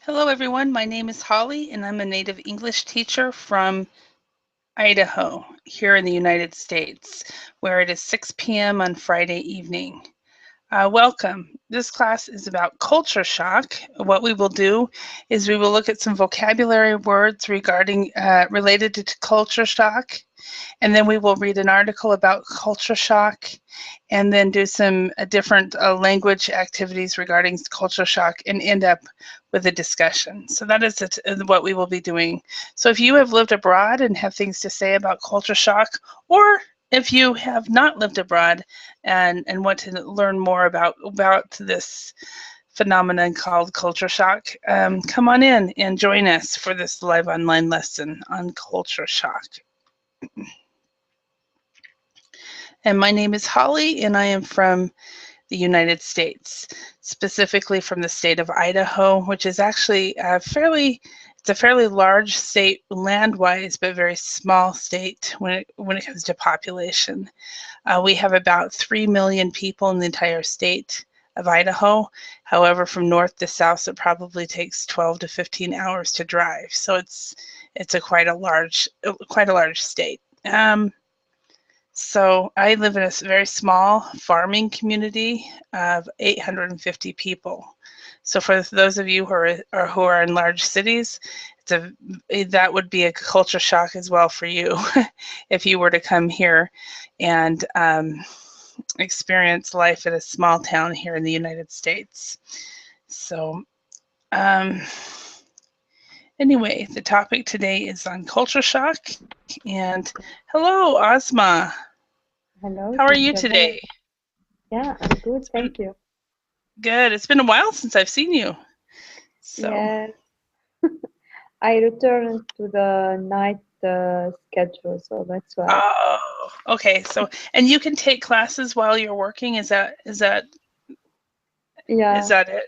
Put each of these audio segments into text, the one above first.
Hello, everyone. My name is Holly, and I'm a native English teacher from Idaho here in the United States, where it is 6 p.m. on Friday evening. Welcome. This class is about culture shock. What we will do is we will look at some vocabulary words related to culture shock, and then we will read an article about culture shock, and then do some different language activities regarding culture shock, and end up with a discussion. So that is what we will be doing. So if you have lived abroad and have things to say about culture shock, or if you have not lived abroad and want to learn more about this phenomenon called culture shock, come on in and join us for this live online lesson on culture shock. And my name is Holly, and I am from the United States, specifically from the state of Idaho, which is actually it's a fairly large state land-wise, but very small state when it comes to population. We have about 3 million people in the entire state of Idaho. However, from north to south, it probably takes 12 to 15 hours to drive. So it's quite a large state. So I live in a very small farming community of 850 people. So for those of you who are in large cities, that would be a culture shock as well for you if you were to come here and experience life in a small town here in the United States. So anyway, the topic today is on culture shock. And hello, Ozma. Hello, How are you teacher. today? Yeah, I'm good, thank you. Good. It's been a while since I've seen you. So. Yes, I returned to the night schedule, so that's why. Oh, okay. So, and you can take classes while you're working. Is that Yeah. it?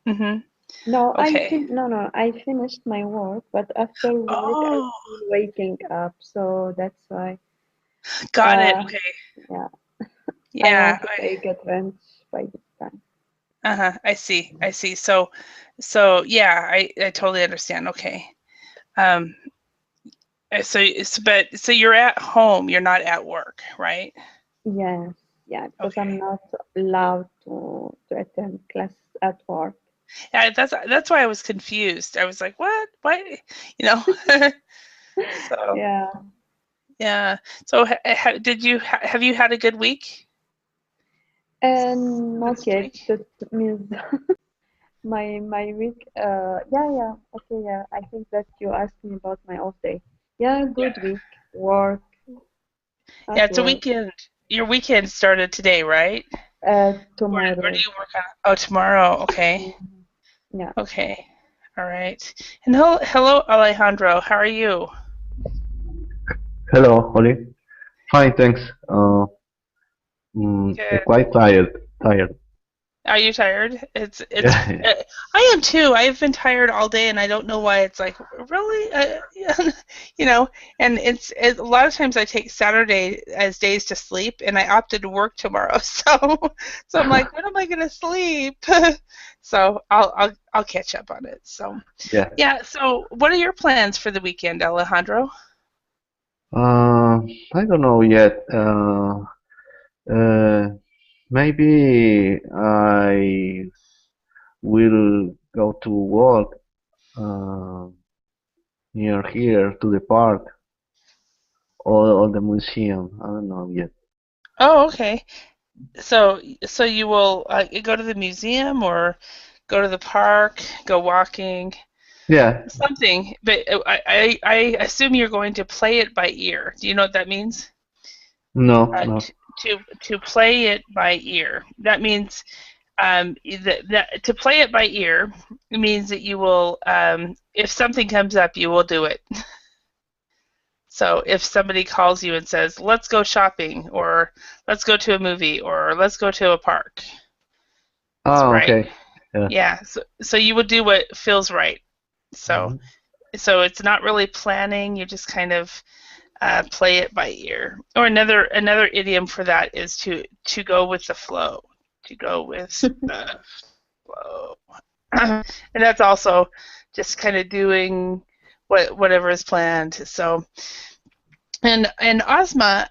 Mm-hmm. No, Okay. I finished my work, but after work I'm Oh, still waking up, so that's why. got it. Uh, Okay. yeah, I Yeah. want to take advantage by this time. I see. I see. So, yeah, I totally understand. Okay. Um. So you're at home. You're not at work, right? Yes, yeah, because Okay. I'm not allowed to attend class at work. Yeah, that's why I was confused. I was like, what? What? You know. So. Yeah, Yeah. So have you had a good week and not this yet. week? That means my week, yeah, okay, yeah. I think that you asked me about my off day. Yeah, Yeah. good week. Work Yeah, at it's a work. weekend. Your weekend started today, right? Or do Tomorrow. you work on? Oh, tomorrow. Okay. Mhm. Yeah. Okay. All right. And hello, Alejandro. How are you? Hello, Holly. Fine, thanks. Good. Quite tired. Are you tired? It's Yeah, uh, I am too. I've been tired all day, and I don't know why. It's like really, you know. And a lot of times I take Saturday as days to sleep, and I opted to work tomorrow. So I'm like, when am I gonna sleep? So I'll catch up on it. So yeah. yeah. So what are your plans for the weekend, Alejandro? I don't know yet. Uh, Maybe I will go to walk uh, near here to the park or the museum. I don't know yet. Oh, okay. So you will go to the museum or go to the park, go walking. Yeah. Something, but I assume you're going to play it by ear. Do you know what that means? No, no. To play it by ear. That means that to play it by ear means that you will, if something comes up, you will do it. So if somebody calls you and says, "Let's go shopping," or "Let's go to a movie," or "Let's go to a park," Ah, right? okay. Yeah. Yeah. So you would do what feels right. So Mhm. so it's not really planning. You just kind of play it by ear. Or another idiom for that is to go with the flow. To go with the flow. and that's also just kind of doing whatever is planned. So, and Ozma,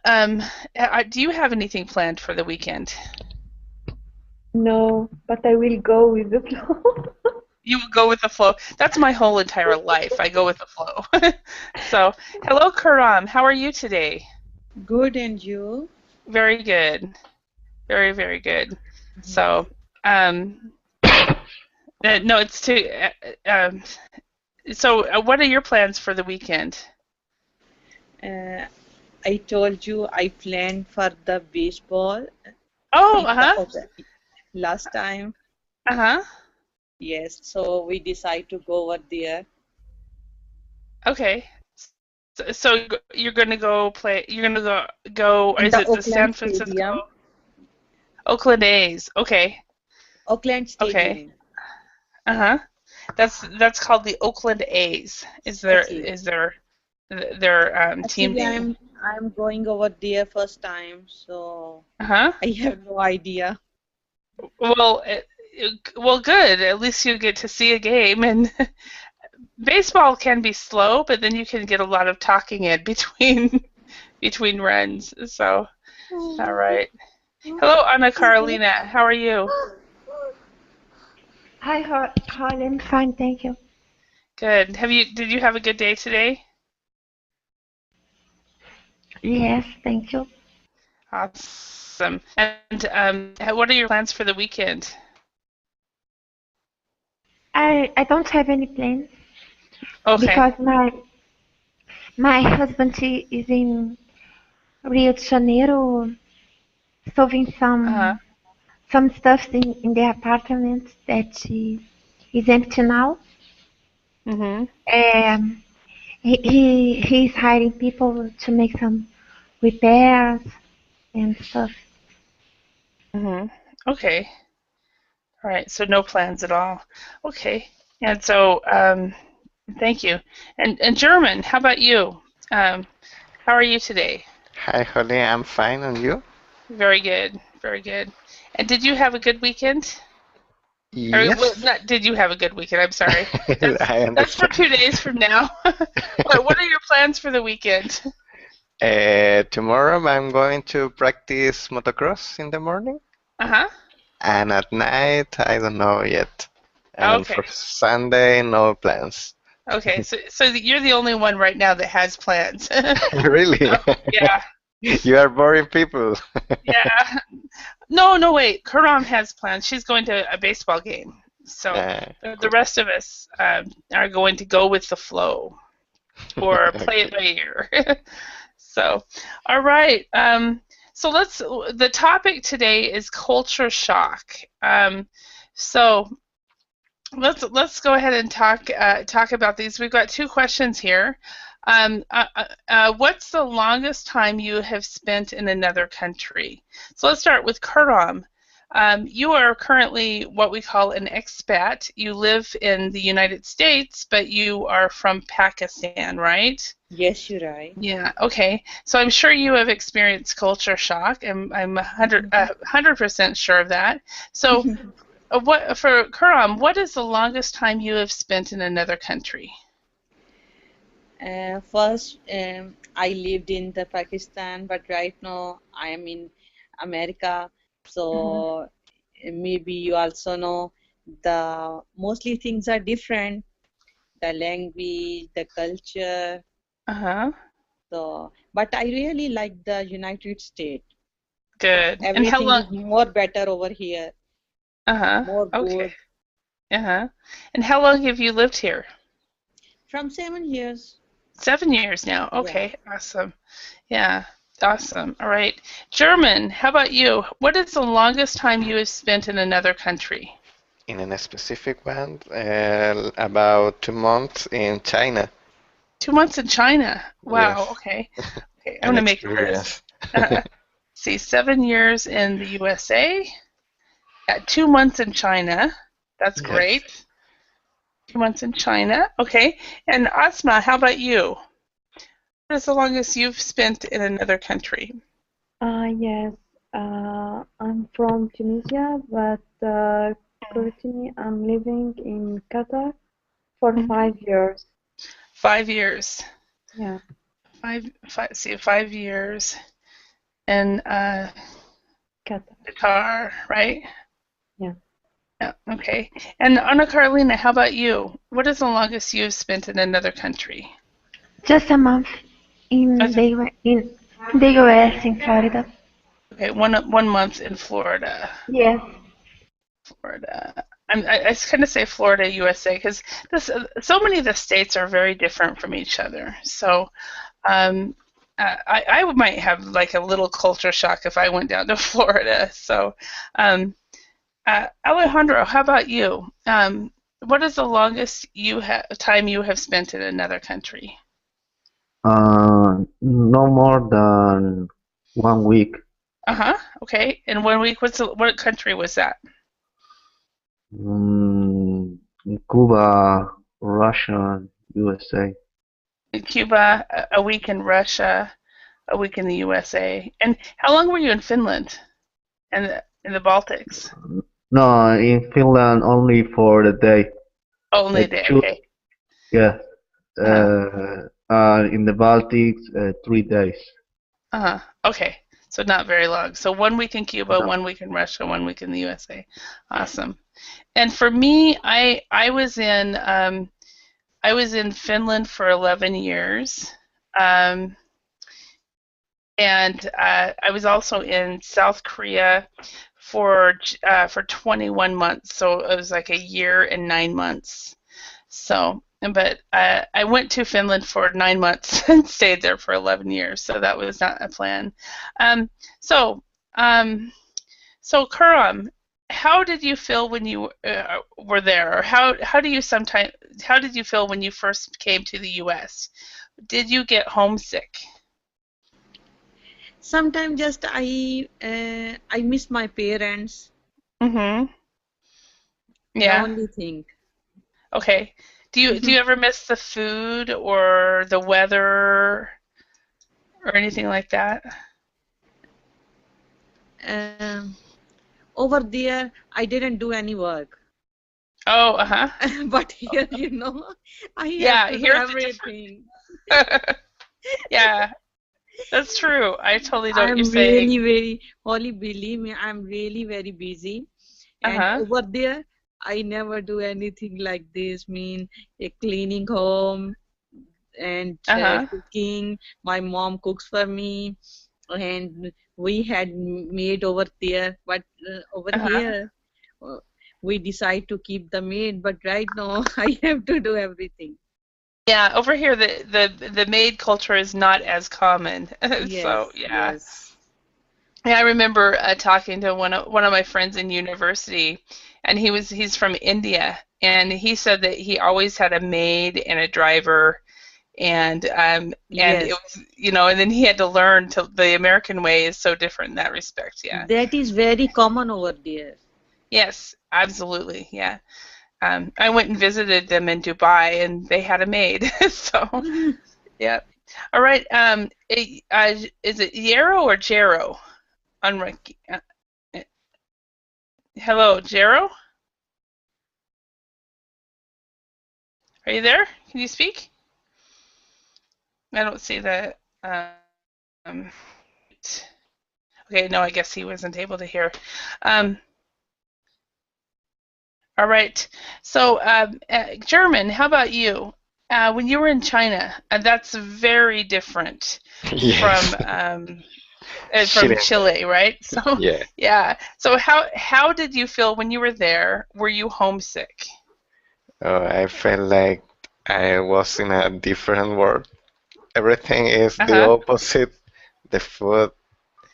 do you have anything planned for the weekend? No, but I will go with the flow. You go with the flow. That's my whole entire life. I go with the flow. So, hello, Karam. How are you today? Good, and you? Very good. Very, very good. So, no, it's to. What are your plans for the weekend? I told you I planned for the baseball Oh, in last time. Yes, so we decide to go over there. Okay. So you're gonna go play. You're gonna go. In Is the it the San Oakland Francisco Stadium. Oakland A's? Okay. Oakland Okay. Stadium. That's called the Oakland A's. Is their Okay. their team Actually, name? I'm going over there first time, so Uh-huh. I have no idea. Well, well, good. At least you get to see a game, and baseball can be slow, but then you can get a lot of talking in between runs. So, all right. Hello, Anna Carolina. How are you? Hi, Holly. I'm fine, thank you. Good. Did you have a good day today? Yes, thank you. Awesome. And what are your plans for the weekend? I don't have any plans Okay. because my husband is in Rio de Janeiro solving some stuff in the apartment that is empty now. Mhm. He's hiring people to make some repairs and stuff. Mhm. Okay. All right. So no plans at all. Okay. And so thank you. And German, how about you? How are you today? Hi, Holly. I'm fine, and you? Very good. Very good. And did you have a good weekend? Or well, Yes, not did you have a good weekend? I'm sorry. That's I that's for understand. 2 days from now. What are your plans for the weekend? Tomorrow I'm going to practice motocross in the morning, Uh-huh. and at night I don't know yet. And Okay. for Sunday, no plans. Okay. So you're the only one right now that has plans. Really? Yeah. You are boring people. Yeah. No, wait. Karam has plans. She's going to a baseball game. So the Cool. rest of us are going to go with the flow or play it Okay. by ear. So, all right. So the topic today is culture shock. So let's go ahead and talk about these. We've got two questions here. What's the longest time you have spent in another country? So let's start with Karam. You are currently what we call an expat. You live in the United States, but you are from Pakistan, right? Yes, you're right. Yeah, okay. So I'm sure you have experienced culture shock. I'm 100% sure of that. So for Karam, what is the longest time you have spent in another country? First, I lived in the Pakistan, but right now I am in America. So maybe you also know the mostly things are different, the language, the culture. Uh-huh. So, but I really like the United States. Good. And how Everything long? is more better over here, Uh-huh. more Okay. good. Uh-huh. And how long have you lived here? From 7 years. 7 years now. Yeah. Okay, awesome. Yeah, awesome. All right. German, how about you? What is the longest time you have spent in another country? In a specific one, about 2 months in China. 2 months in China. Wow, Yes, okay. Okay, I'm an gonna make a list. experience. See, 7 years in the USA, 2 months in China. That's Yes. great. 2 months in China. Okay. And Asma, how about you? What is the longest you've spent in another country? Yes, I'm from Tunisia, but Currently, I'm living in Qatar for Mhm. 5 years. 5 years. Yeah, 5 years in Qatar. Qatar, right? Yeah. Yeah, okay. And Anna Carolina, how about you? What is the longest you've spent in another country? Just a month in Okay, the US in Florida. okay, one month in Florida. Yes. Florida. I kind of say Florida, USA, because so many of the states are very different from each other. So um, I might have like a little culture shock if I went down to Florida. So Alejandro, how about you? What is the longest time you have spent in another country? No more than 1 week. Uh-huh. Okay. And 1 week, what country was that? Mm, Cuba, Russia, USA. In Cuba, a week in Russia, a week in the USA. And how long were you in Finland and in the Baltics? No, in Finland only for the day. Only a day. Two, Okay. yeah. Uh-huh. In the Baltics, 3 days. Uh-huh. Okay. So not very long. So 1 week in Cuba, No. 1 week in Russia, 1 week in the USA. Awesome. And for me, I was in Finland for 11 years. Um, and I was also in South Korea for 21 months. So it was like a year and 9 months. So, but I went to Finland for 9 months and stayed there for 11 years. So that was not a plan. Um, so, um, so Kuram, how did you feel when you were there, or how did you feel when you first came to the U.S.? Did you get homesick? Sometimes just I miss my parents. Mm-hmm. The Yeah. only thing. Okay. Do you ever miss the food or the weather or anything like that? Over there, I didn't do any work. Oh, uh-huh. But here, I have Yeah, to do here's the difference. everything. Yeah, that's true. I totally know what you're I'm saying. really, Holly, believe me, I'm really very busy. And Uh-huh. over there, I never do anything like this. Cleaning home and Uh-huh. cooking. My mom cooks for me, and we had maid over there. But over Uh-huh. here, uh, we decide to keep the maid. But right now, I have to do everything. Yeah, over here the maid culture is not as common. So, Yes, yeah. yes. Yeah, I remember talking to one of my friends in university, and he's from India, and he said that he always had a maid and a driver, and it Yes, was, and then he had to learn to the American way is so different in that respect. Yeah. that is very common over there. Yes, absolutely. Yeah. I went and visited them in Dubai, and they had a maid. So, yeah. All right. Is it Yarrow or Jero? Uh, Hello, Jero? Are you there? Can you speak? I don't see that. Okay, no, I guess he wasn't able to hear. Um, all right. So, German, how about you? When you were in China, that's very different Yes. from Shouldn't. Chile, right? So, Yeah. yeah. So, how did you feel when you were there? Were you homesick? I felt like I was in a different world. Everything is the Uh-huh. opposite. The food,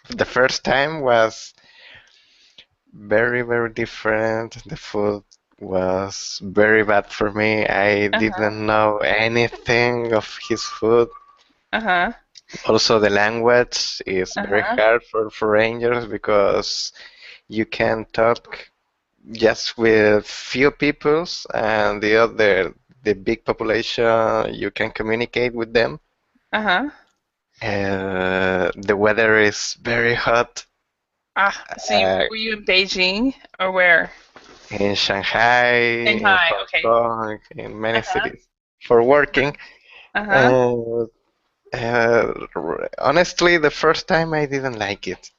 the first time was very, very different. The food was very bad for me. I Uh-huh. didn't know anything of his food. Uh-huh. Also, the language is very Uh-huh. hard for foreigners because you can talk just with few peoples, and the big population, you can communicate with them. Uh-huh. The weather is very hot. So Uh, were you in Beijing or where? in Shanghai, in Shanghai. Hong Okay. Kong, in many Uh-huh. cities for working. Uh-huh. And honestly, the first time I didn't like it.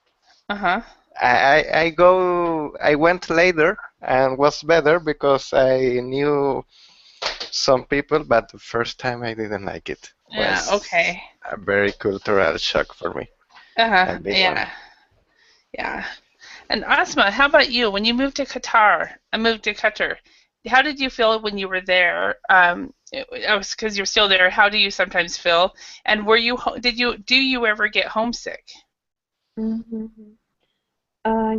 Uh-huh. I went later and was better because I knew some people, but the first time I didn't like it. Yeah, Was okay. a very cultural shock for me, a Uh-huh. big one. Yeah. Yeah. And Asma, how about you? When you moved to Qatar, I moved to Qatar. How did you feel when you were there? Because you're still there. How do you sometimes feel? And were you do you ever get homesick? Mm-hmm.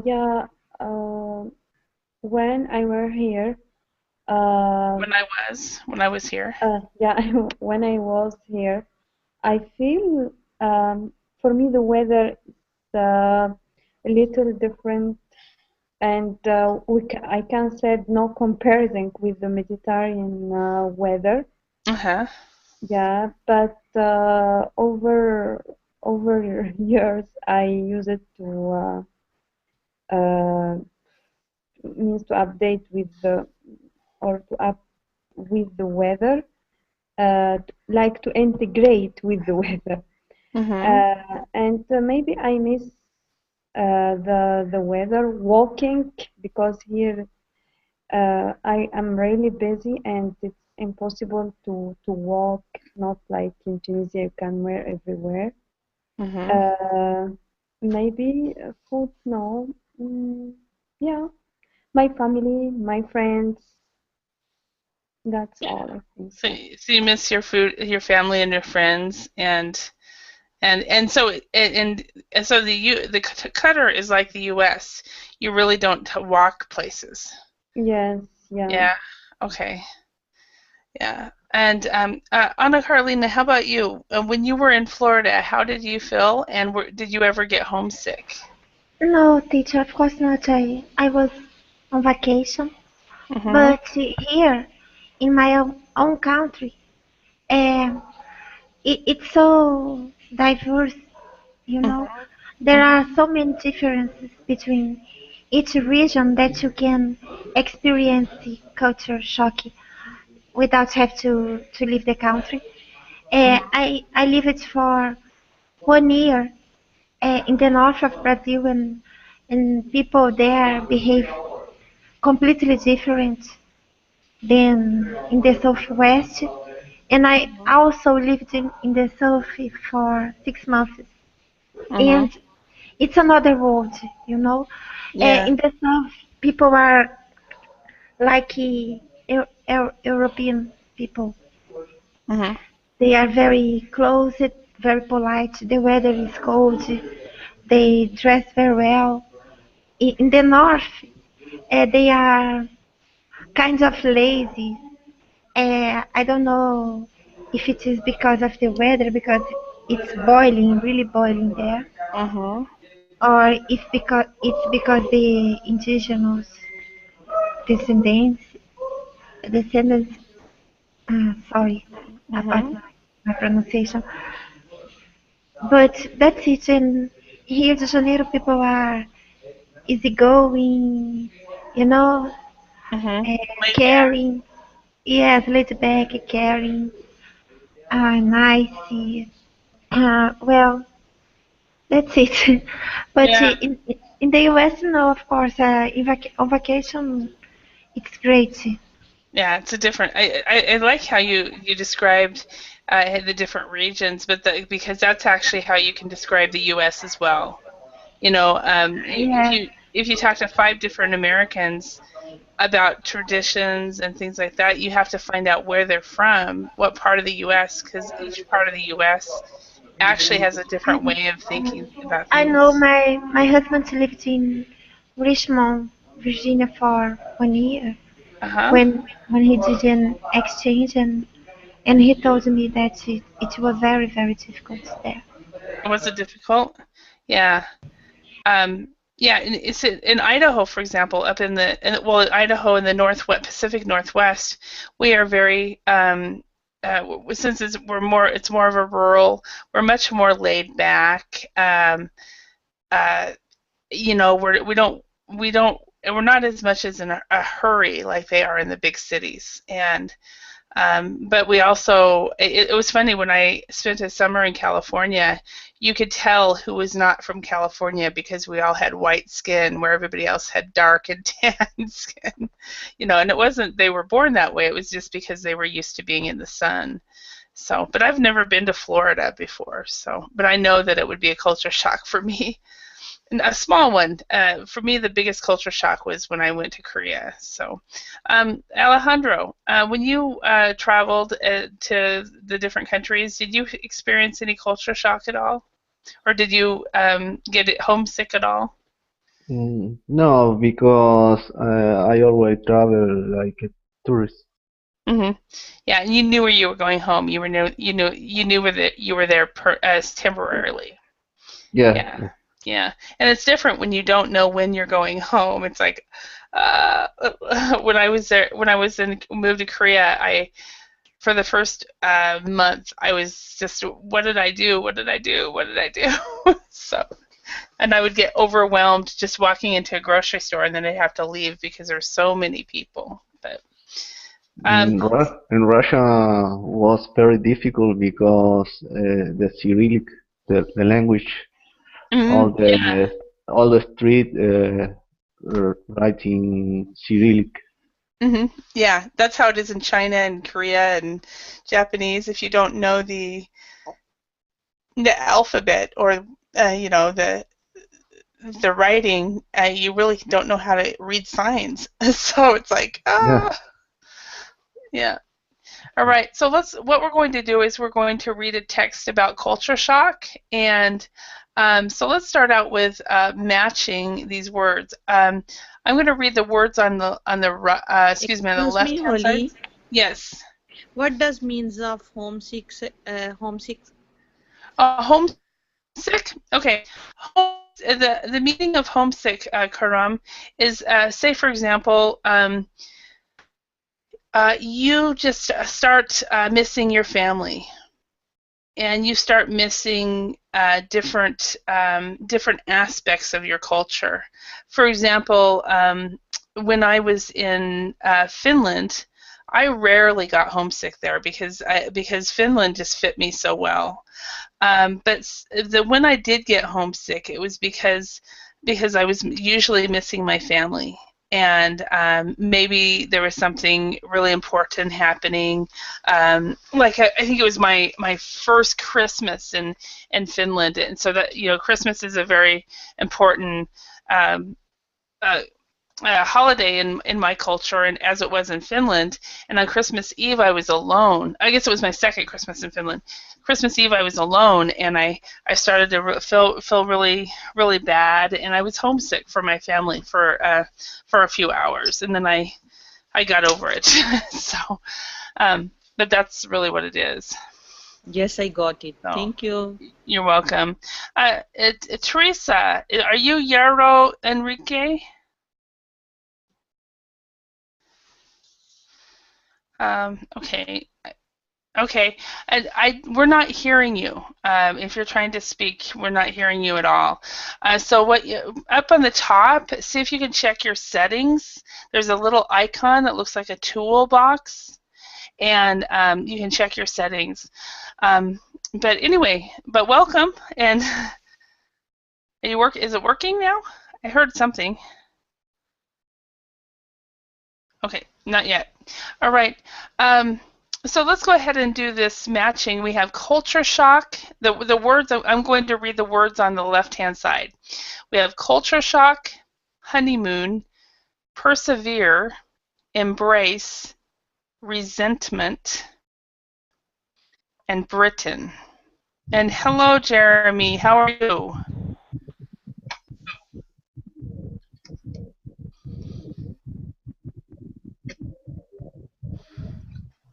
Yeah. When I were here, uh, When I was here. yeah, when I was here, I feel for me the weather is a little different, and I can say no comparison with the Mediterranean weather. Uh-huh. Yeah, but over years, I use it to uh, means to update with the or to up with the weather, like to integrate with the weather. Mm-hmm. And maybe I miss the weather walking because here I am really busy and it's impossible to walk, not like in Tunisia you can wear everywhere. Mm-hmm. Uh, Maybe food, no. Yeah, my family, my friends, that's all I think So, so. so you miss your food, your family, and your friends, and so and so the Qatar is like the U.S. You really don't walk places. Yes, yeah. Yeah. Okay. Yeah. And Anna Carolina, how about you? When you were in Florida, how did you feel? And did you ever get homesick? No, teacher, of course not. I was on vacation, Mhm. but here in my own country, uh, it's so diverse, you know. Mhm. There Mhm. are so many differences between each region that you can experience the culture shock without have to leave the country. Mhm. I lived for 1 year in the north of Brazil, and people there behave completely different than in the southwest. And I Mhm. also lived in the south for 6 months, Mhm. and it's another world, you know. Yeah. In the south, people are like European people. Mhm. They are very close, very polite. The weather is cold. They dress very well. In the north, they are kind of lazy. I don't know if it is because of the weather, because it's boiling, really boiling there, Mhm. or if because it's because the indigenous descendants, descendants, sorry about Mhm. my pronunciation, but that's it. In Rio de Janeiro, people are easygoing, you know, Mhm. uh, Laid back. caring. Yes, laid back, caring, nice. Well, that's it. But Yeah. in the US, no, of course, on vacation, it's great. Yeah, it's a different. I like how you described the different regions, but because that's actually how you can describe the U.S. as well. You know, Yes, if you talk to five different Americans about traditions and things like that, you have to find out where they're from, what part of the U.S., because each part of the U.S. actually has a different way of thinking about I know things. my husband lived in Richmond, Virginia for 1 year Uh-huh. when he did an exchange, and he told me that it was very, very difficult there. Was it difficult? Yeah. Um, yeah, it's in Idaho, for example, up well, Idaho in the Northwest, Pacific Northwest, we are very since it's more of a rural, we're much more laid back. Uh, you know, we don't we're not as much as in a hurry like they are in the big cities. And but we also, it was funny when I spent a summer in California, you could tell who was not from California because we all had white skin where everybody else had dark and tan skin, and it wasn't they were born that way, it was just because they were used to being in the sun. So, but I've never been to Florida before, so, but I know that it would be a culture shock for me. And a small one. For me, the biggest culture shock was when I went to Korea. So, Alejandro, when you traveled to the different countries, did you experience any culture shock at all? Or did you get homesick at all? No, because I always travel like a tourist. Hmm. Yeah, and you knew where you were going home. You knew where you were there as temporarily. Yeah, Yeah. Yeah, and it's different when you don't know when you're going home. It's like when I was there, when I moved to Korea, for the first month, I was just, what did I do? What did I do? What did I do? So, and I would get overwhelmed just walking into a grocery store, and then I'd have to leave because there's so many people. But in Russia was very difficult because the Cyrillic, the language, all yeah. the all the street writing Cyrillic. Yeah, that's how it is in China and Korea and Japanese. If you don't know the alphabet or the writing, you really don't know how to read signs. So it's like, Yeah. Yeah. All right. So what we're going to do is we're going to read a text about culture shock, and so let's start out with matching these words. I'm going to read the words on the Excuse me, left hand side. Holly. Yes. What does means of homesick? Homesick. Okay. The meaning of homesick, Karam, is say for example. You just start missing your family, and you start missing different aspects of your culture. For example, when I was in Finland, I rarely got homesick there because Finland just fit me so well. But when I did get homesick, it was because I was usually missing my family. And maybe there was something really important happening. Like I think it was my first Christmas in Finland, and so that Christmas is a very important holiday in my culture, and as it was in Finland. And on Christmas Eve, I was alone. I guess it was my second Christmas in Finland. Christmas Eve, I was alone, and I started to feel really, really bad, and I was homesick for my family for a few hours, and then I got over it. So, but that's really what it is. Yes, I got it. So, thank you. You're welcome. Teresa, are you Yarrow Enrique? Okay. Okay, we're not hearing you. If you're trying to speak, we're not hearing you at all. So up on the top, see if you can check your settings. There's a little icon that looks like a toolbox, and you can check your settings. But anyway, welcome. And is it working now? I heard something. Okay, not yet. All right. So let's go ahead and do this matching. We have culture shock. The words, I'm going to read the words on the left-hand side. We have culture shock, honeymoon, persevere, embrace, resentment, and Britain. And hello, Jeremy. How are you?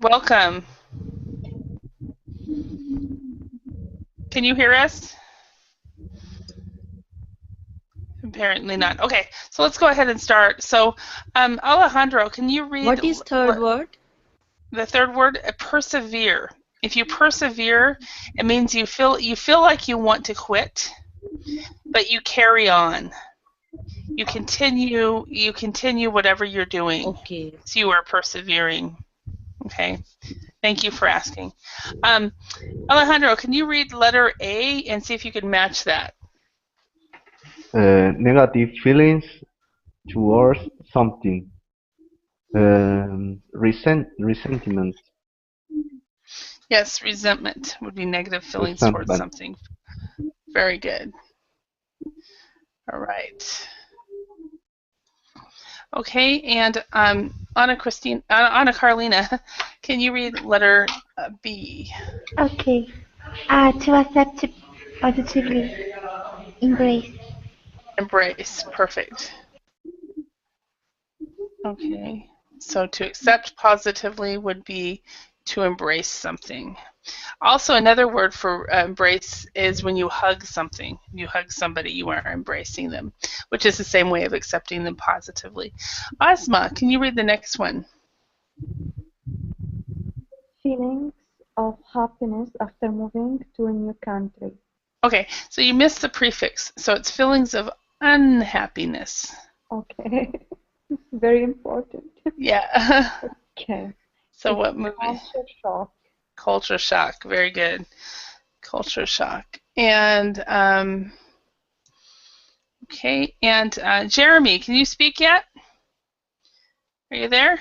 Welcome. Can you hear us? Apparently not. Okay, so let's go ahead and start. So, Alejandro, can you read? What is third word? The third word, persevere. If you persevere, it means you feel like you want to quit, but you carry on. you continue whatever you're doing. Okay. So you are persevering. Okay. Thank you for asking. Alejandro, can you read letter A and see if you can match that? Negative feelings towards something. Resentment. Yes, resentment would be negative feelings towards Resentment. something. Very good. All right. Okay, and Anna Carolina, can you read letter B? Okay. To accept positively, embrace. Embrace. Perfect. Okay. So to accept positively would be to embrace something. Also, another word for embrace is when you hug something. You hug somebody, you are embracing them, which is the same way of accepting them positively. Asma, can you read the next one? Feelings of happiness after moving to a new country. Okay, so you missed the prefix. So it's feelings of unhappiness. Okay. Very important. Yeah. Okay. So It's what movie? culture shock. Culture shock. Very good. Culture shock. And okay. And Jeremy, can you speak yet? Are you there?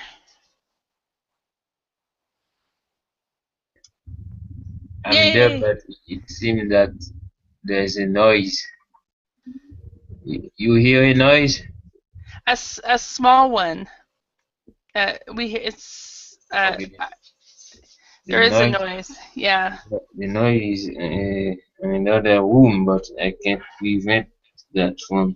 I'm there, Yay! but it seems that there's a noise. You hear a noise? A small one. It's Okay. The there is a noise, noise. Yeah. the noise is in another room, but I can't prevent that from.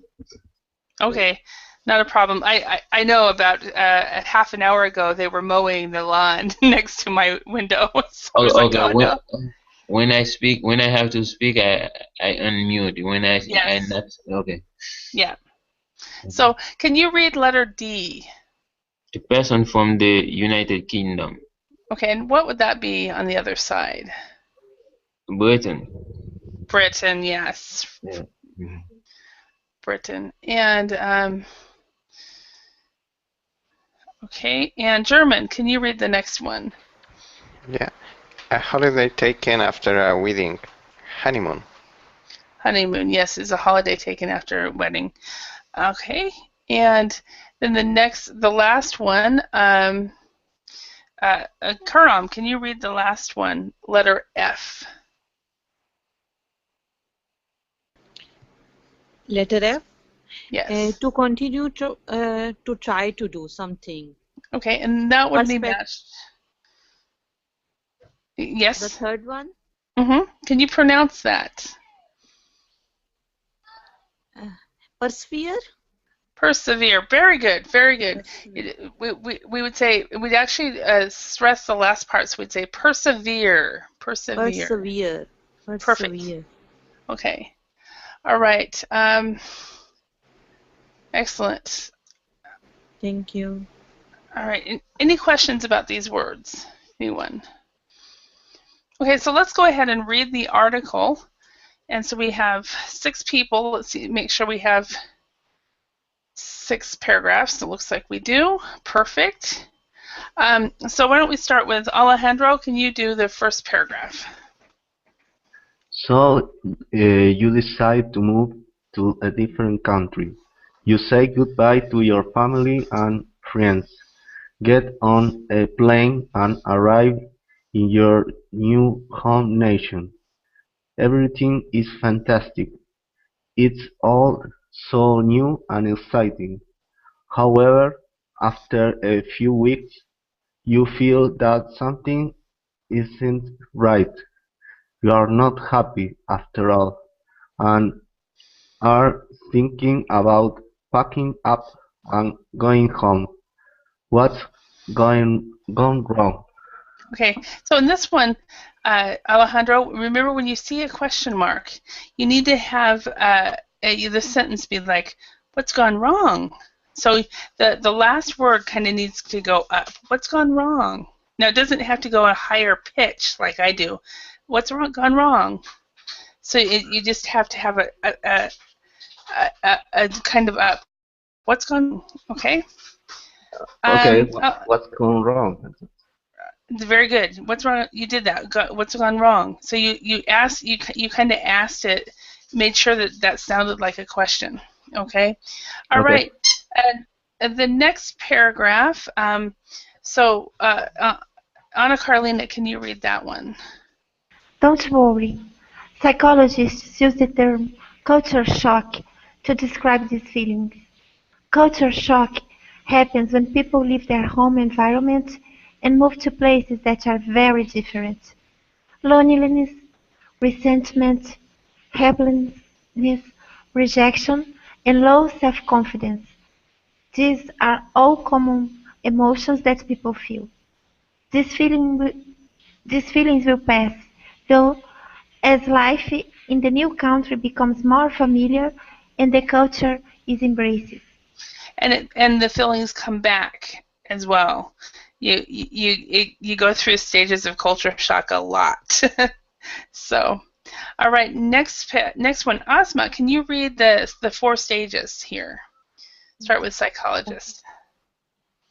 Okay. Not a problem. I know about half an hour ago they were mowing the lawn next to my window. So I was Oh, like, okay. oh no. When I speak, when I have to speak, I unmute. When I Yes. not okay. Yeah. So can you read letter D? The person from the United Kingdom, Okay, and what would that be on the other side? Britain. Britain, yes. Yeah. Mhm. Britain. And okay, and German. Can you read the next one? Yeah. A holiday taken after a wedding. Honeymoon. Honeymoon, yes, is a holiday taken after a wedding. Okay, and then the last one, Karam, can you read the last one? Letter F. Letter F. Yes. To continue to try to do something. Okay, and that would be Perspective. matched. The Yes. third one. Can you pronounce that? Persevere. Persevere. Very good. Very good. Persevere. We would say, we'd actually stress the last part, so we'd say persevere. Persevere. Persevere. Perfect. Persevere. Okay. All right. Excellent. Thank you. All right. Any questions about these words? Anyone? Okay, so let's go ahead and read the article. And so we have 6 people. Let's see, make sure we have 6 paragraphs. It looks like we do. Perfect. So why don't we start with Alejandro? Can you do the first paragraph? So you decide to move to a different country. You say goodbye to your family and friends. Get on a plane and arrive in your new home nation. Everything is fantastic. It's all so new and exciting. However, after a few weeks, you feel that something isn't right. You are not happy after all, and are thinking about packing up and going home. What's gone wrong? Okay, so in this one, Alejandro, remember when you see a question mark, you need to have the sentence be like, what's gone wrong? So the last word kind of needs to go up. What's gone wrong? Now, it doesn't have to go a higher pitch like I do. What's gone wrong? So you just have to have a kind of a what's gone, okay? Okay, Oh, what's gone wrong? very good. What's wrong? You did that. What's gone wrong? So you asked, you kind of asked it, made sure that that sounded like a question. Okay. All Okay. right. And the next paragraph. So Anna Carlina, can you read that one? Don't worry. Psychologists use the term culture shock to describe these feelings. Culture shock happens when people leave their home environment and move to places that are very different. Loneliness, resentment, helplessness, rejection, and low self-confidence. These are all common emotions that people feel. These feeling these feelings will pass, though, as life in the new country becomes more familiar and the culture is embraced. And the feelings come back as well. You go through stages of culture shock a lot. So, all right, next one, Asma, can you read the 4 stages here? Start with psychologist.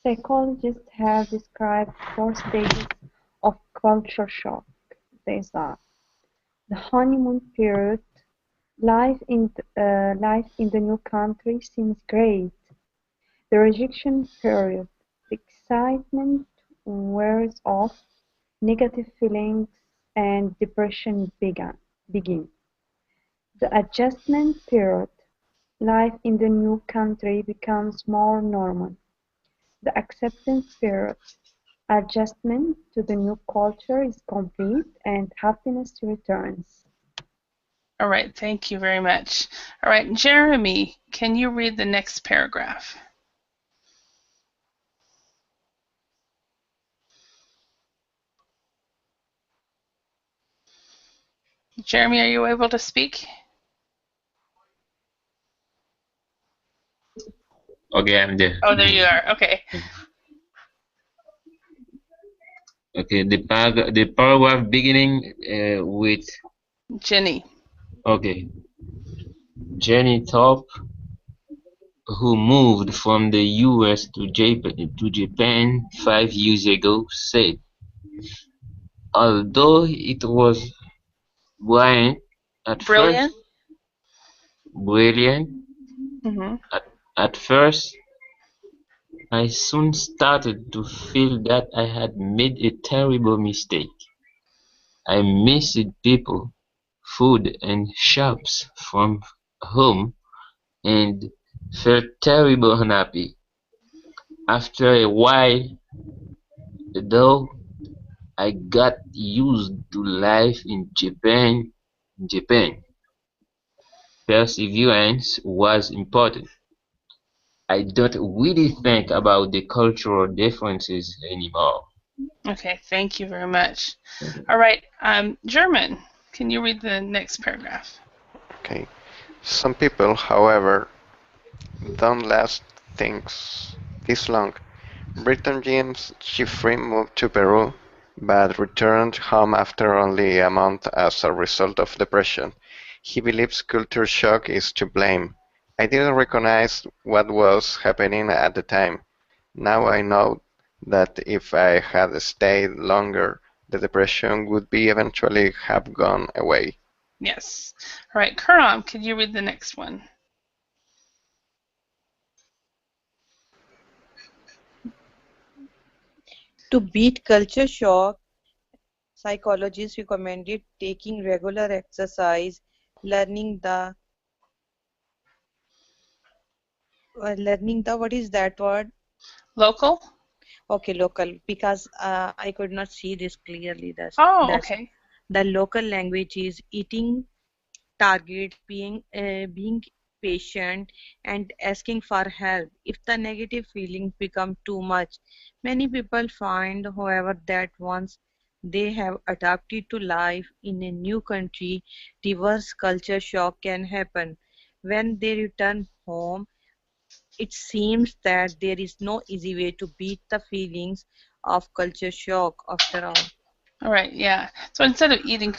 Psychologists have described 4 stages of culture shock. These are the honeymoon period. Life in the new country seems great. The rejection period. The excitement wears off, negative feelings and depression begin. The adjustment period. Life in the new country becomes more normal. The acceptance period. Adjustment to the new culture is complete and happiness returns. All right, thank you very much. All right, Jeremy, can you read the next paragraph? Jeremy, are you able to speak? Okay, I'm there. Oh, there you are. Okay. Okay, the paragraph beginning with Jenny. okay, Jenny Thorpe, who moved from the US to Japan 5 years ago, said, although it was brilliant at first, Brilliant. brilliant Mm-hmm. at first, I soon started to feel that I had made a terrible mistake. I missed people, food and shops from home and felt terribly unhappy. After a while, though, I got used to life in Japan, perseverance was important. I don't really think about the cultural differences anymore. Okay, thank you very much. All right, German, can you read the next paragraph? Okay. Some people, however, don't last things this long. Britton James Jeffrey moved to Peru, but returned home after only a month as a result of depression. He believes culture shock is to blame. I didn't recognize what was happening at the time. Now I know that if I had stayed longer, the depression would be eventually have gone away. Yes. All right, Kuram, can you read the next one? To beat culture shock, psychologists recommended taking regular exercise, learning the what is that word? Local? Okay, local, because I could not see this clearly. Oh, That's okay. the local language is eating target, being patient, and asking for help. If the negative feelings become too much, many people find, however, that once they have adapted to life in a new country, reverse culture shock can happen. When they return home, it seems that there is no easy way to beat the feelings of culture shock after all. All right, yeah. So instead of eating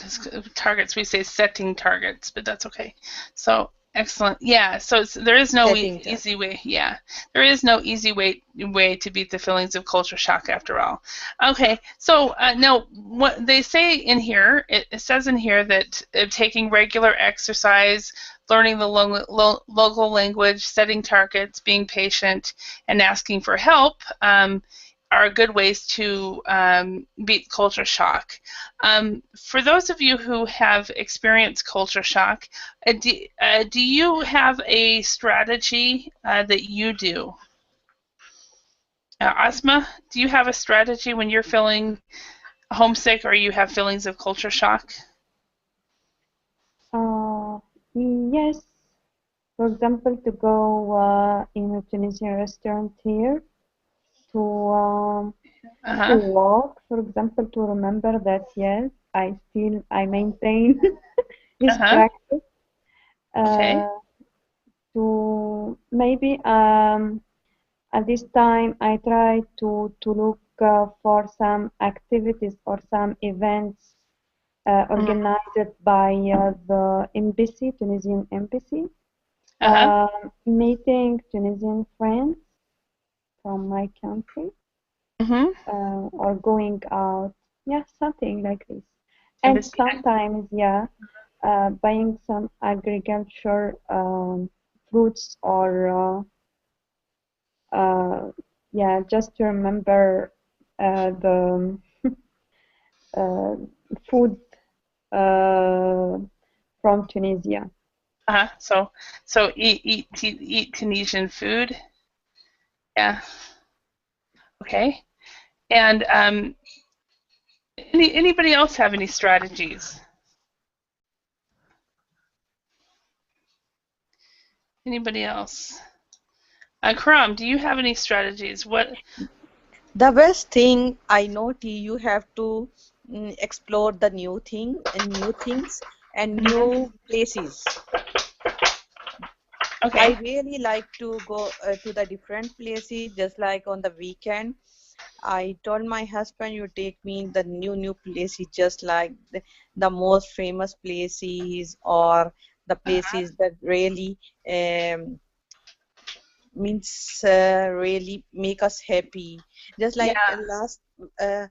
targets, we say setting targets, but that's okay. So Excellent. Yeah. So there is no getting that. easy way. Yeah, there is no easy way to beat the feelings of culture shock. After all. Okay. So now, what they say in here, it says in here that taking regular exercise, learning the local language, setting targets, being patient, and asking for help are good ways to beat culture shock. For those of you who have experienced culture shock, do you have a strategy that you do? Asma, do you have a strategy when you're feeling homesick or you have feelings of culture shock? Yes. For example, to go in a Tunisian restaurant here to Uh-huh. walk, for example, to remember that yes, I maintain this Uh-huh. practice. Okay. Uh, to maybe at this time I try to look for some activities or some events Mhm. organized by the embassy, Tunisian embassy, Uh-huh. meeting Tunisian friends from my country, Mm-hmm. or going out, yeah, something like this. And Embassy. sometimes, yeah, buying some agriculture fruits or yeah, just to remember the uh, food uh, from Tunisia. Uh-huh. So eat Tunisian food. Yeah. Okay. And anybody else have any strategies? Anybody else? Karam, do you have any strategies? What? The best thing I know, T, you have to explore the new thing and new things and Mhm. new places. I Okay. really like to go to the different places, just like on the weekend. I told my husband, you take me in the new places, just like the most famous places or the places that really means really make us happy. Just like Yeah. last uh,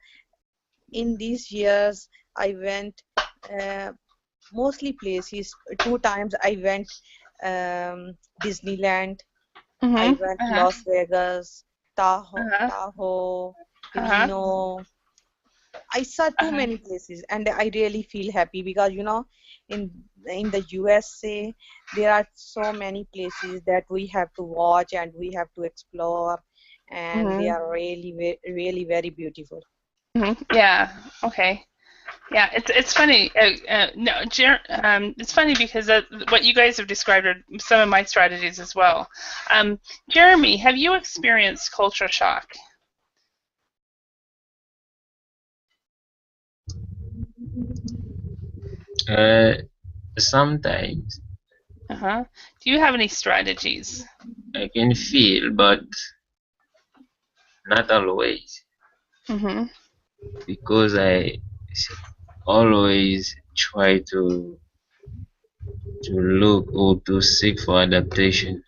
in these years, I went uh, mostly places. 2 times I went Disneyland. I Mhm. went Uh-huh. Las Vegas, Uh-huh. Tahoe, Uh-huh. Reno. I saw too Uh-huh. many places, and I really feel happy because in the USA there are so many places that we have to watch and we have to explore, and they Mhm. are really really very beautiful. Mhm. Yeah. Okay. Yeah. It's funny. No, it's funny because what you guys have described are some of my strategies as well. Jeremy, have you experienced culture shock? Uh, Sometimes Uh-huh. Do you have any strategies? I can feel, but not always, Mhm. because I always try to look or to seek for adaptation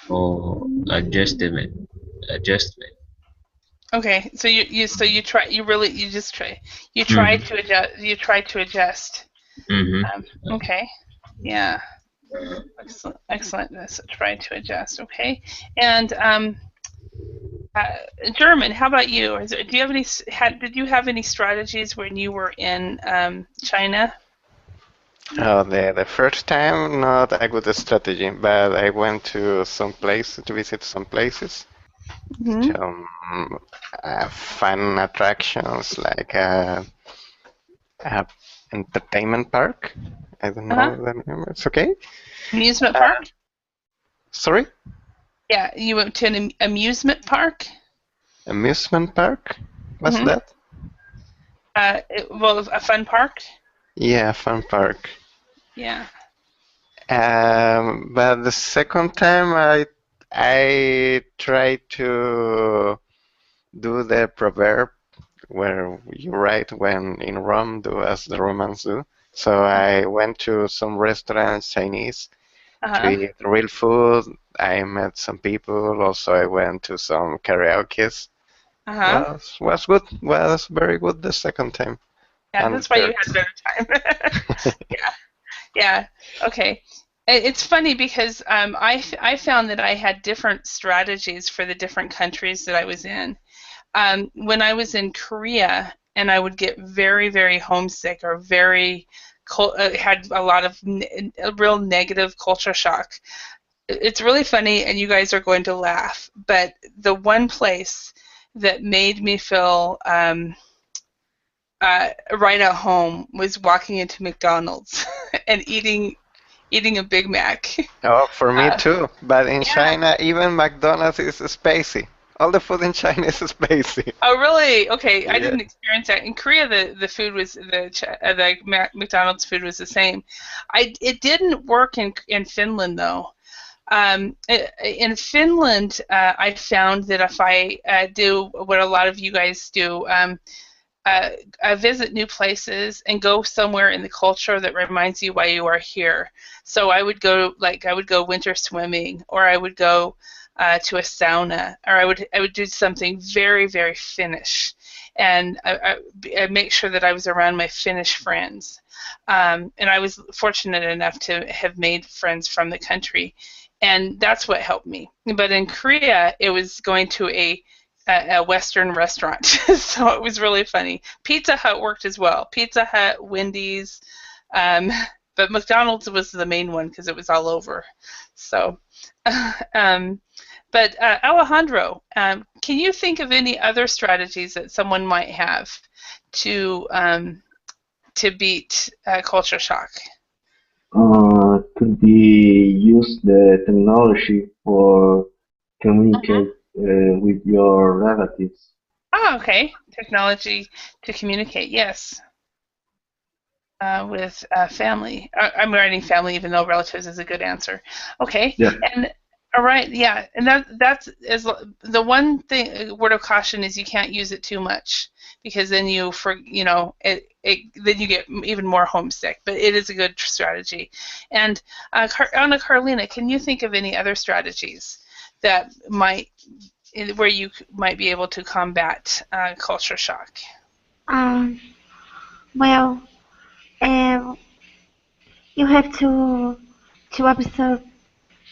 or adjustment. Okay. So you try you just try Mm-hmm. to adjust. Mm-hmm. Okay. Yeah. Excellent. Excellent. So try to adjust. Okay. And uh, German, how about you? Do you have did you have any strategies when you were in China? The first time, not a good strategy, but I went to some place to visit some places, Hmm. some fun attractions like a entertainment park. I don't Uh-huh. know the name. It's okay. Amusement Uh, park? Sorry, Yeah, you went to an amusement park? amusement park. What's Hmm. that? Well, a fun park? Yeah, fun park. Yeah. But the second time I tried to do the proverb where you write when in Rome, do as the Romans do. So I went to some restaurants, Chinese, to Uh-huh. eat real food. I met some people. Also, I went to some karaoke's. Uh-huh. Was good. Was very good the second time Yeah, and that's why you third. had better time. Yeah. Yeah. Okay. It's funny because I found that I had different strategies for the different countries that I was in. When I was in Korea and I would get very, very homesick or had a lot of a real negative culture shock. It's really funny, and you guys are going to laugh, but the one place that made me feel right at home was walking into McDonald's and eating a Big Mac. Oh, for me Uh, too. But in yeah. China, even McDonald's is spicy. All the food in China is spicy. Oh, really? Okay, I Yeah. didn't experience that. In Korea, the food was the McDonald's food was the same. It didn't work in Finland though. In Finland, I found that if I do what a lot of you guys do, visit new places and go somewhere in the culture that reminds you why you are here. So I would go winter swimming, or I would go to a sauna, or I would do something very, very Finnish, and I make sure that I was around my Finnish friends. And I was fortunate enough to have made friends from the country, and that's what helped me. But in Korea, it was going to a Western restaurant, so it was really funny. Pizza Hut worked as well. Pizza Hut, Wendy's, um, but McDonald's was the main one because it was all over. So, um, but Alejandro, can you think of any other strategies that someone might have to to beat culture shock? Could be use the technology for Mhm. communicate with your relatives. Oh, okay. Technology to communicate, yes, with family. I'm writing family, even though relatives is a good answer. Okay, Yeah. and all right, yeah, and that's is the one thing. Word of caution is you can't use it too much because then then you get even more homesick. But it is a good strategy. And Anna Carlina, can you think of any other strategies that where you might be able to combat culture shock? Um, well, uh, you have to observe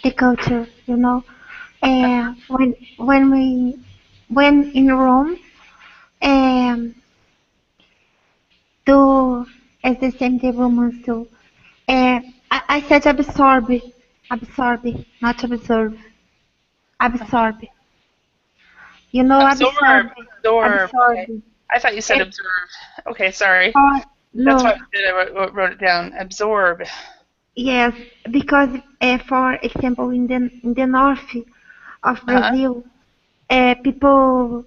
the culture, you know. When in Rome, um, do as the same the Romans do. Uh, I said absorb, not observe, absorb. You know, Absorb, absorb. absorb. Okay. I thought you said And observe. Okay, sorry. for That's why no, I did. I wrote it down. Absorb. yes, because for example, in the north of Uh-huh. Brazil, people,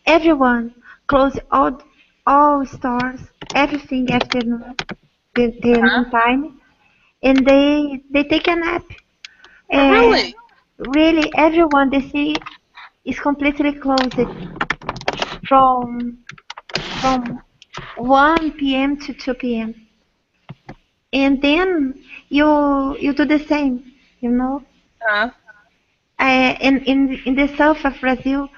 everyone close all stores, everything after the Uh-huh. noontime, and they take a nap. Oh, Uh, really? really, everyone the city is completely closed from from 1 p.m. to 2 p.m. And then you do the same, you know. Uh-huh. In the south of Brazil,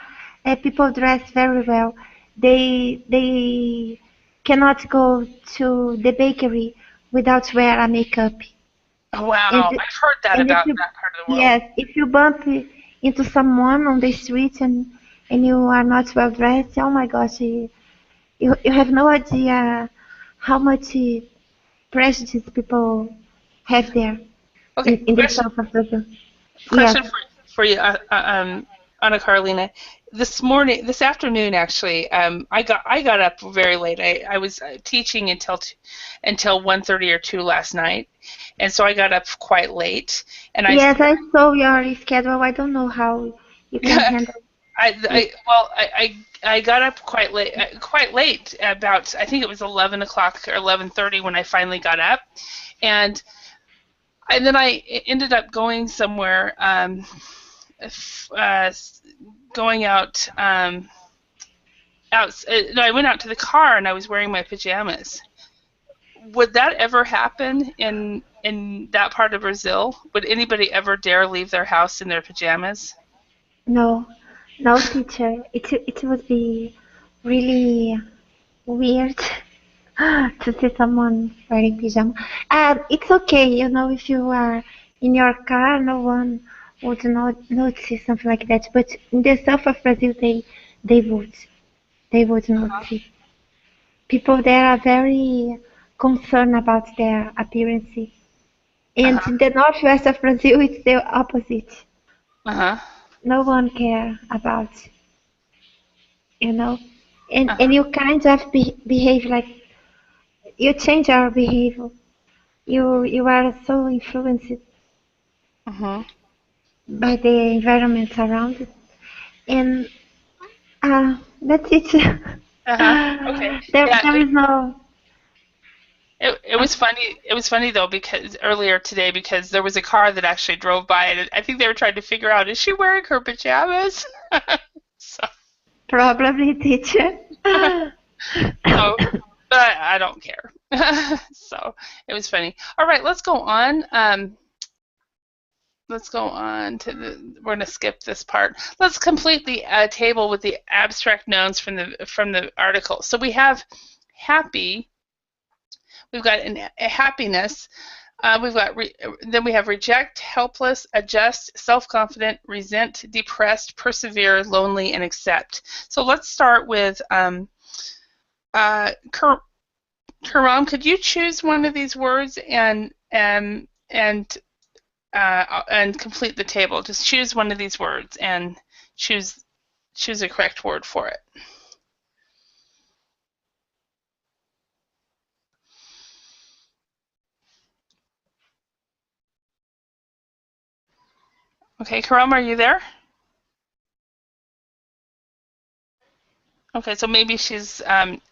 people dress very well. They cannot go to the bakery without wear a makeup. Oh, And wow. I've heard that and if about you that part of the world. yes, if you bump into someone on the street and you are not well dressed, oh my gosh, you have no idea how much prejudice people have there Okay, in the south of Brazil. Yes. question for you, Anna Carolina. This afternoon, actually, I got up very late. I was teaching until 1:30 or 2 last night, and so I got up quite late. And Yes, I saw your schedule. I don't know how you can handle it. I got up quite late. About I think it was 11 o'clock or 11:30 when I finally got up, and then I ended up going somewhere, uh, going out. No, I went out to the car and I was wearing my pajamas. would that ever happen in that part of Brazil? Would anybody ever dare leave their house in their pajamas? No, no, teacher. It would be really weird to see someone wearing pajama. It's okay, you know, if you are in your car, no one would not notice something like that. But in the south of Brazil, they would they would notice. People there are very concerned about their appearance. And Uh-huh. in the northwest of Brazil, it's the opposite. Uh-huh. No one care about, you know. And Uh-huh. you kind of behave like you change your behavior. You are so influenced Mm-hmm. by the environment around it. And that's it. Uh-huh. Okay. Yeah, There is no. it was funny. It was funny though because earlier today because there was a car that actually drove by and I think they were trying to figure out is she wearing her pajamas? So, Probably, teacher. so but I don't care. So it was funny. All right, let's go on. Let's go on to we're going to skip this part. Let's complete the table with the abstract nouns from the article. So we have happy. We've got a happiness. We've got then we have reject, helpless, adjust, self-confident, resent, depressed, persevere, lonely, and accept. So let's start with Karam. Could you choose one of these words and complete the table? Just choose one of these words and choose a correct word for it. Okay, Karam, are you there? Okay, so maybe she's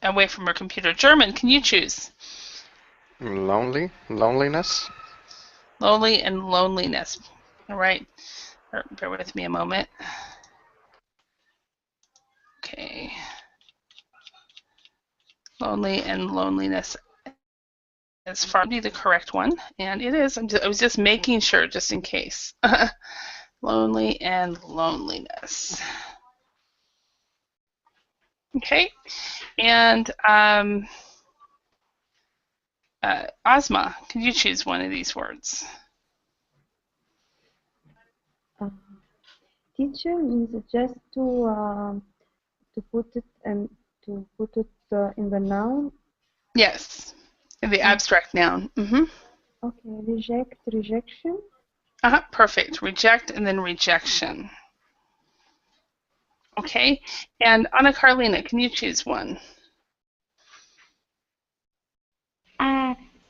away from her computer. German, can you choose? Lonely, loneliness. Lonely and loneliness. All right, bear with me a moment. Okay. Lonely and loneliness. As far as be the correct one, and it is. I was just making sure, just in case. Lonely and loneliness. Okay, and Ozma, can you choose one of these words? Teacher means just to put it and to put it in the noun. Yes, in the abstract noun. Mm-hmm. Okay, reject, rejection. Perfect. Reject and then rejection. Okay, and Anna Carlina, can you choose one?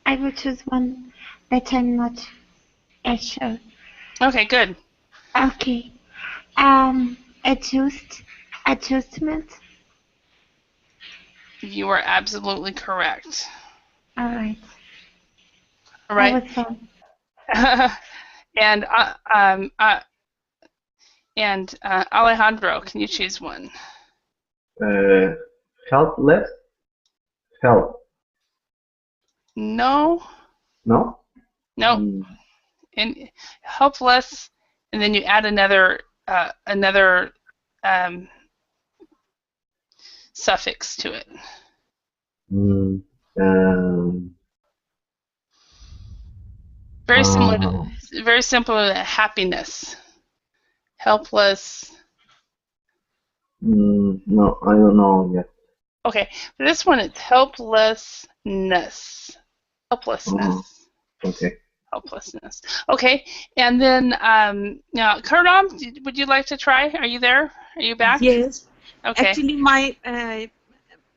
I will choose one that I'm not sure. Okay, good. Okay. Adjustment. You are absolutely correct. All right. All right. That was fun. And Alejandro, can you choose one? Helpless. Help. No. No? No. Mm, And helpless, and then you add another suffix to it. mm, um, Very similar uh, to happiness. Helpless. no, I don't know yet. Okay, for this one it's helplessness. Helplessness. Okay. Helplessness. Okay, and then now, Karam, would you like to try? Are you there? Are you back? Yes. Okay. Actually, my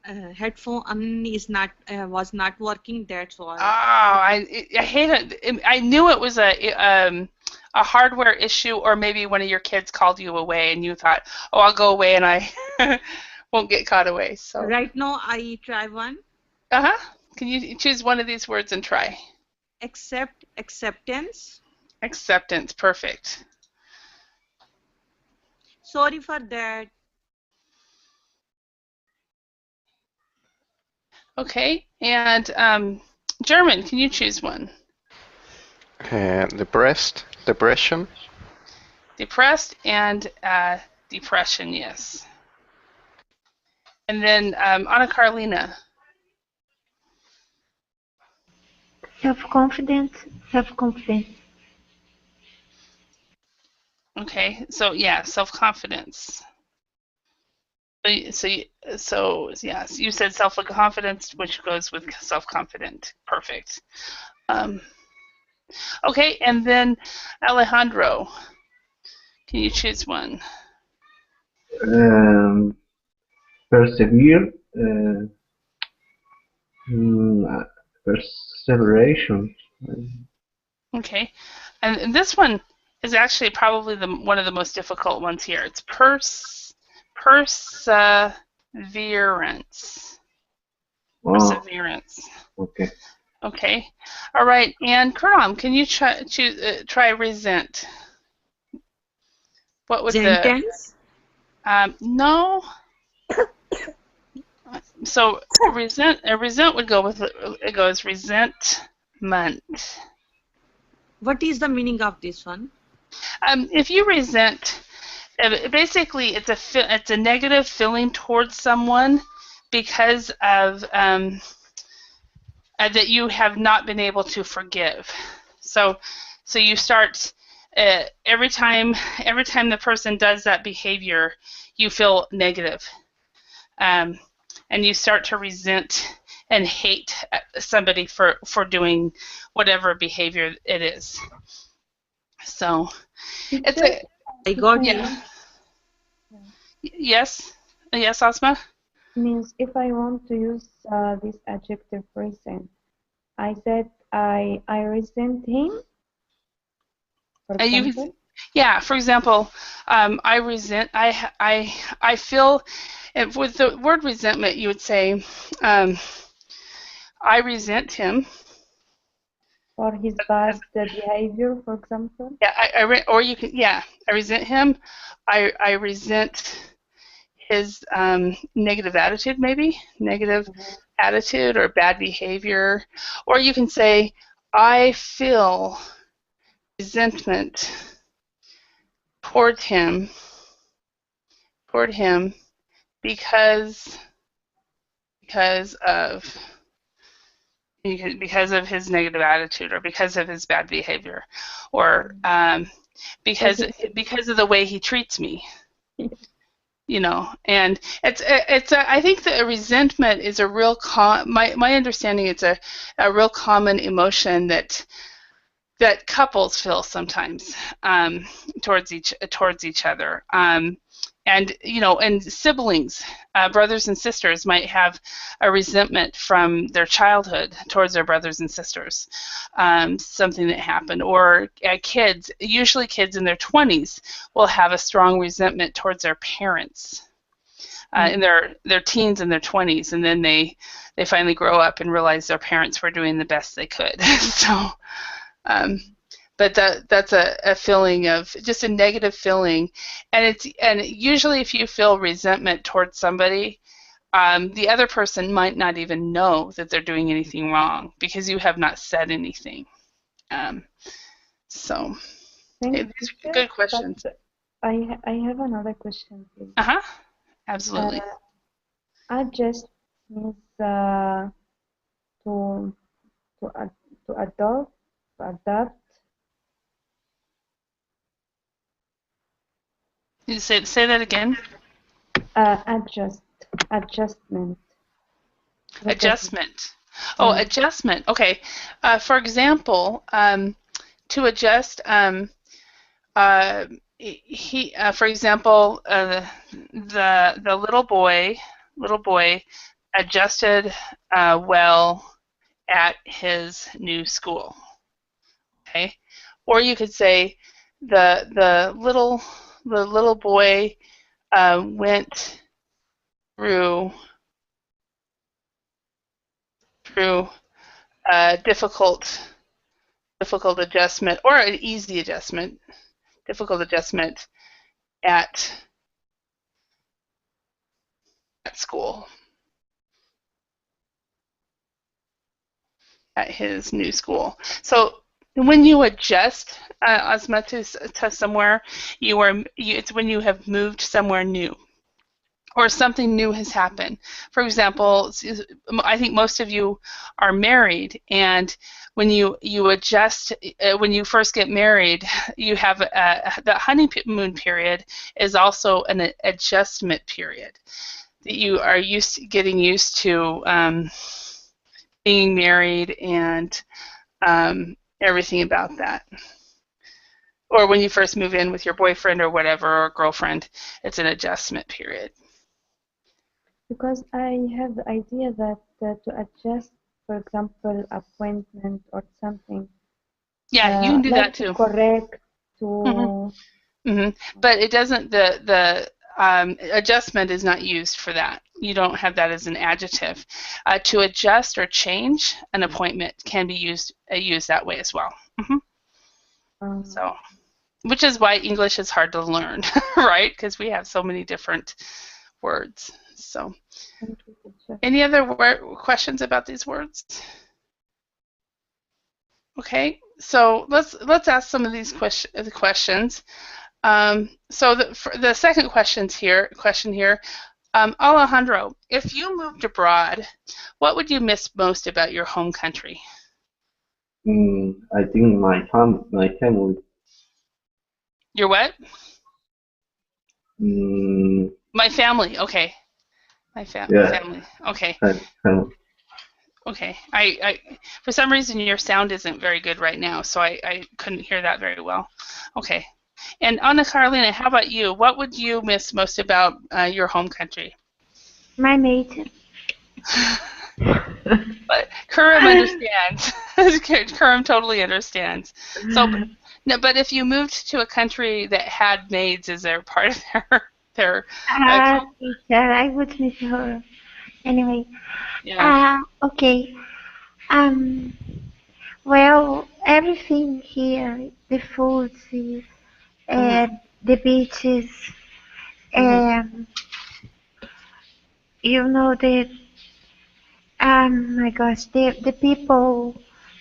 headphone is not was not working. That's why. Oh, I hate it. I knew it was a hardware issue, or maybe one of your kids called you away, and you thought, "Oh, I'll go away, and I won't get caught away." So. Right now, I try one. Can you choose one of these words and try? Acceptance. Acceptance. Perfect. Sorry for that. Okay, and German, can you choose one? Depression. Depressed and depression, yes. And then Anna Carolina. Self-confidence, self-confidence. Okay, so yeah, self-confidence. So yes, you said self-confidence, which goes with self-confident. Perfect. Okay, and then Alejandro, can you choose one? Persevere, perseveration. Okay, and this one is actually probably one of the most difficult ones here. It's perseverance. Oh, Perseverance. okay. Okay. All right. And Karam, can you try resent? What would Sentence? no. So resent would go with it goes resentment. What is the meaning of this one? If you resent, basically it's a negative feeling towards someone because of that you have not been able to forgive. So you start every time the person does that behavior, you feel negative, and you start to resent and hate somebody for doing whatever behavior it is. So it's Teacher, I got if it. yes, Asma. means if I want to use this adjective present, I said I resent him, for You example. yeah, for example, I resent. I feel. With the word resentment, you would say, I resent him. For his bad behavior, for example. Yeah, or you can, yeah, I resent him. I resent his negative attitude, maybe negative attitude or bad behavior, or you can say, I feel resentment toward him because of his negative attitude or because of his bad behavior or because of the way he treats me, and it's I think that a resentment is a real my understanding, it's a real common emotion that couples feel sometimes towards each other, and and siblings, brothers and sisters might have a resentment from their childhood towards their brothers and sisters, something that happened, or kids, usually kids in their 20s, will have a strong resentment towards their parents in their teens and their 20s, and then they finally grow up and realize their parents were doing the best they could. So but that's a feeling of just a negative feeling, and usually if you feel resentment towards somebody, the other person might not even know that they're doing anything wrong because you have not said anything. So these are good questions. But I have another question, please. Absolutely. Adjust means to adopt, to adapt. You say that again. Adjustment. Adjustment. Oh, adjustment. Okay. For example, to adjust, for example, the little boy adjusted well at his new school. Okay. Or you could say the little boy went through a difficult adjustment or an easy adjustment, difficult adjustment at school. at his new school. So when you adjust, Asma, to somewhere, it's when you have moved somewhere new or something new has happened. For example, I think most of you are married, and when you adjust, when you first get married, you have the honeymoon period is also an adjustment period that you are getting used to being married and everything about that. Or when you first move in with your boyfriend or whatever, or girlfriend, it's an adjustment period. Because I have the idea that to adjust, for example, appointment or something, Yeah, you can do like that to too. correct, But it doesn't. The adjustment is not used for that. You don't have that as an adjective. To adjust or change an appointment can be used that way as well. So, which is why English is hard to learn, right? Because we have so many different words. So, any other questions about these words? Okay, so let's ask some of these questions. So the second question here, Alejandro, if you moved abroad, what would you miss most about your home country? I think my family. Your what? Mm, My family. Okay. My yeah, family. Okay. family. Okay. I for some reason your sound isn't very good right now, so I couldn't hear that very well. Okay. And Anna Carolina, how about you? What would you miss most about your home country? My maid. But Kurum understands. Kurum totally understands. So, but if you moved to a country that had maids as their part of their Teacher, I would miss her. Anyway, yeah. okay. Um, well, everything here, the food, Mhm. the beaches, Mhm. um, my gosh, the people,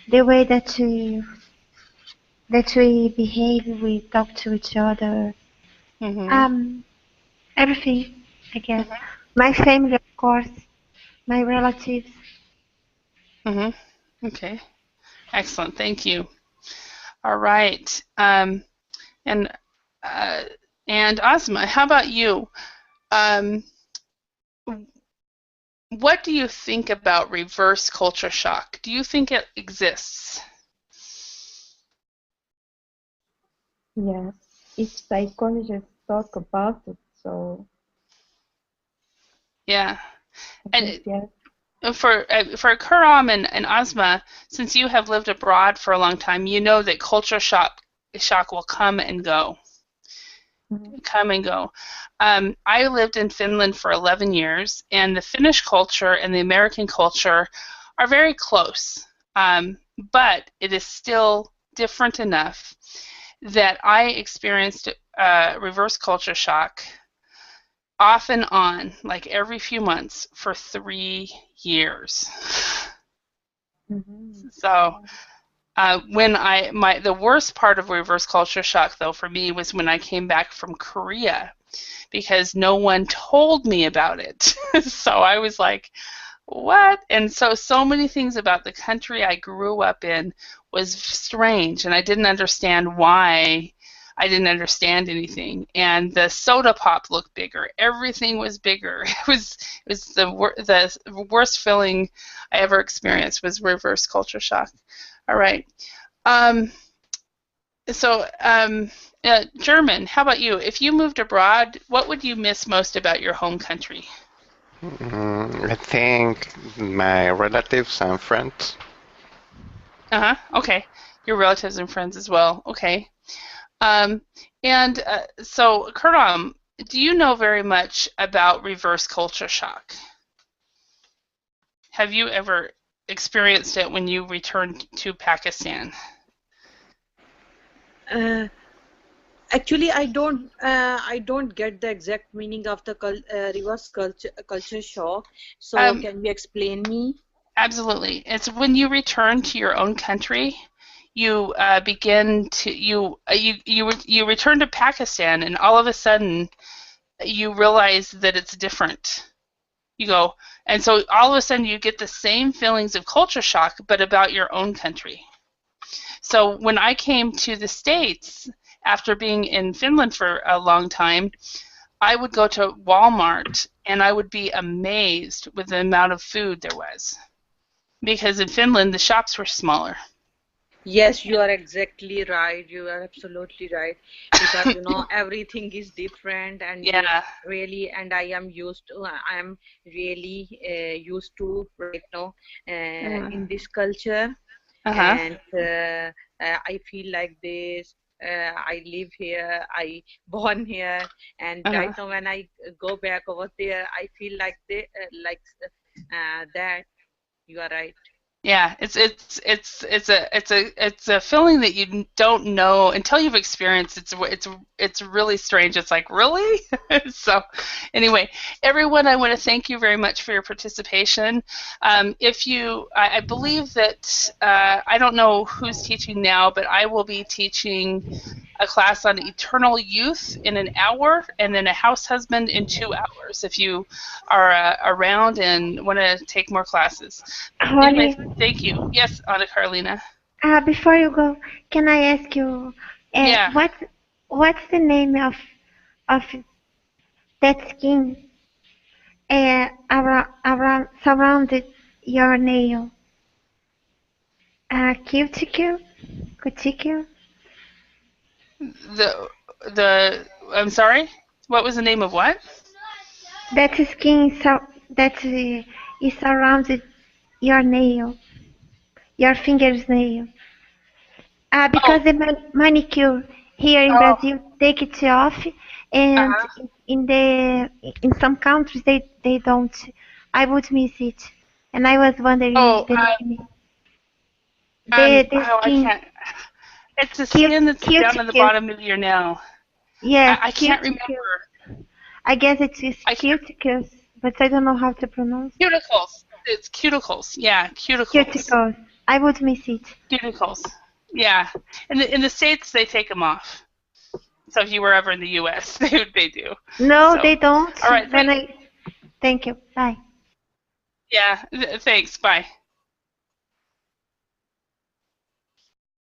the way that we behave, we talk to each other, Mhm. um, everything, I guess. Mhm. My family, of course, my relatives. Mhm. Okay. Excellent. Thank you. All right. And uh, and Asma, how about you? Um, what do you think about reverse culture shock? Do you think it exists? yes, if psychologists talk about it, so Yeah. I guess And yes. for Kuram and Asma, since you have lived abroad for a long time, you know that culture shock will come and go. Come and go. I lived in Finland for 11 years, and the Finnish culture and the American culture are very close, but it is still different enough that I experienced reverse culture shock off and on, like every few months, for 3 years. So when the worst part of reverse culture shock though for me was when I came back from Korea because no one told me about it. So I was like, what? And so many things about the country I grew up in was strange, and I didn't understand why. I didn't understand anything, and the soda pop looked bigger. Everything was bigger. It was the worst feeling I ever experienced was reverse culture shock. All right. Um, German, how about you? If you moved abroad, what would you miss most about your home country? I think my relatives and friends. Okay. Your relatives and friends as well. Okay. Um, and so, Kuram, do you know very much about reverse culture shock? Have you ever experienced it when you returned to Pakistan? Uh, Actually, I don't get the exact meaning of the reverse culture shock. So Um, can you explain me? Absolutely. It's when you return to your own country, you begin to you return to Pakistan, and all of a sudden you realize that it's different. You go, and so all of a sudden you get the same feelings of culture shock, but about your own country. So when I came to the States after being in Finland for a long time, I would go to Walmart and I would be amazed with the amount of food there was. Because in Finland, the shops were smaller. Yes, you are exactly right. You are absolutely right. Because everything is different, and Yeah. really, and I am really used to right now in this culture, Uh-huh. and I feel like this. I live here, I born here, and right Uh-huh. now when I go back over there, I feel like that. You are right. Yeah, it's a feeling that you don't know until you've experienced. It's really strange. It's like, really? So anyway, everyone, I want to thank you very much for your participation. If you, I believe that I don't know who's teaching now, but I will be teaching a class on eternal youth in an hour, and then a house husband in 2 hours. If you are around and want to take more classes. Anyway, Holly, thank you. Yes, Anna Carolina. before you go, can I ask you, Yeah. what's the name of that skin around surrounded your nail? Cuticle? Cuticle? The I'm sorry. What was the name of what? That skin that is surrounded your nail, your finger's nail. Oh, Because the manicure here in oh, Brazil take it off, and uh-huh. in some countries they don't. I would miss it, and I was wondering Oh, the name. The oh, I skin can't. It's the skin that's down at the cuticle. bottom of your nail. Yes, I can't cuticle. remember. I guess it is I can't. cuticles, but I don't know how to pronounce. Cuticles. It's cuticles. Yeah, cuticles. Cuticles. I would miss it. Cuticles. Yeah. In the States, they take them off. So if you were ever in the U.S., they do. No, So, they don't. all right. When I thank you. Bye. Yeah. Thanks. Bye.